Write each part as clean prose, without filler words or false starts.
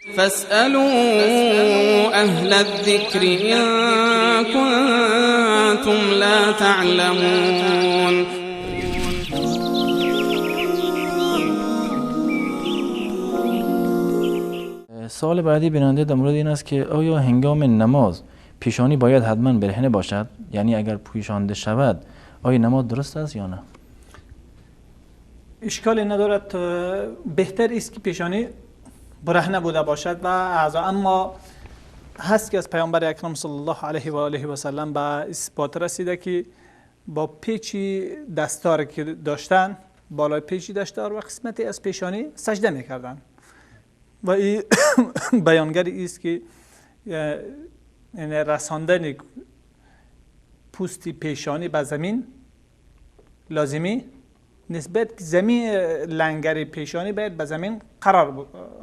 فاسألوا أهل الذكر إن كنتم لا تعلمون. سوال بعدی بیننده در مورد این است که آیا هنگام نماز پیشانی باید حتما برهنه باشد؟ یعنی اگر پوشانده شود آیا نماز درست است یا نه؟ اشکالی ندارد، بهتر است که پیشانی برهنه بوده باشد و اعضا، اما هست که از پیامبر اکرم صلی الله علیه و آله و سلم به اثبات رسیده که با پیچی دستار که داشتن، بالای پیچی دستار و قسمتی از پیشانی سجده میکردن و این بیانگری است که یعنی رساندن پوستی پیشانی به زمین لازمی نسبت زمین لنگر پیشانی باید به زمین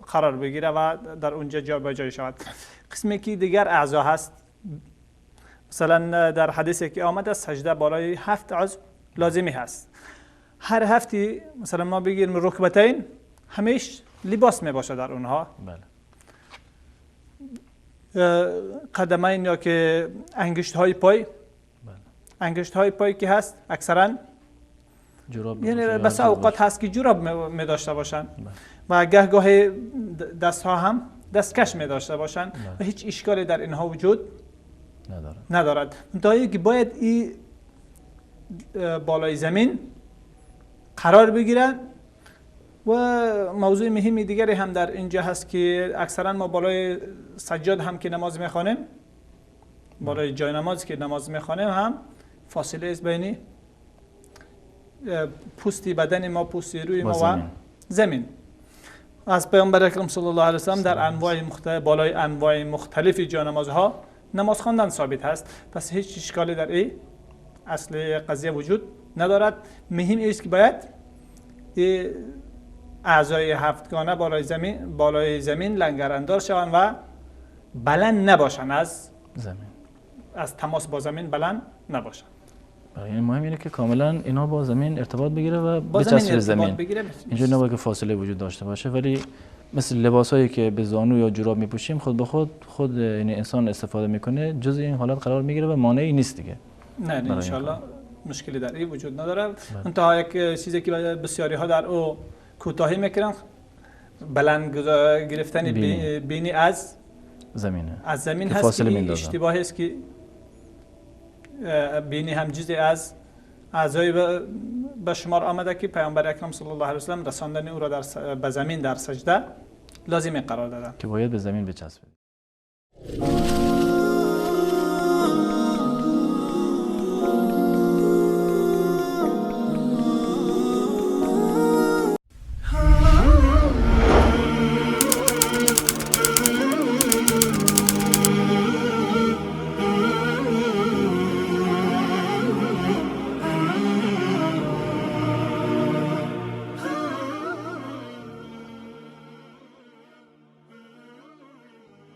قرار بگیره و در اونجا جا به جای شود. قسمی که دیگر اعضا هست، مثلا در حدیثی که آمده سجده بالای 7 عضو لازمی هست. هر هفتی مثلا ما بگیریم رکبتین همیش لباس می باشه در اونها. بله. قدمین یا که انگشت های پای، انگشت های پای که هست اکثرا یعنی بس اوقات هست که جوراب می داشته باشن و گهگاه دست ها هم دستکش می داشته باشن و هیچ اشکالی در اینها وجود ندارد. منتها که باید این بالای زمین قرار بگیرن. و موضوع مهمی دیگری هم در اینجا هست که اکثرا ما بالای سجاد هم که نماز میخوانیم، بالای جای نماز که نماز میخوانیم هم فاصله است بین پوستی بدن ما، پوستی روی ما و زمین. از پیامبر اکرم صلی الله علیه و سلم در انواع مختلف، بالای انواع مختلف جای نمازها نماز خواندن ثابت هست. پس هیچ اشکالی در این اصل قضیه وجود ندارد. مهم است که باید اعضای هفتگانه بالای زمین لنگراندار شوند و بلند نباشند، از زمین، از تماس با زمین بلند نباشند. یعنی مهم اینه که کاملا اینا با زمین ارتباط بگیره و بچسبه زمین. اینجوری نباید که فاصله وجود داشته باشه. ولی مثل لباسایی که به زانو یا جوراب میپوشیم خود به خود یعنی انسان استفاده میکنه جزء این حالت قرار میگیره و مانعی نیست دیگه. نه ان شاء الله مشکلی در این وجود نداره. منتها یک چیزی که بسیاری ها در او کوتاهی میکنن، بلند گرفتن بینی از زمین هست که اشتباه است که بینی هم جزئی از اعضای به شمار آمده که پیامبر اکرم صلی الله علیه و سلم رساندن او را به زمین در سجده لازمی قرار دادن که باید به زمین بچسبه.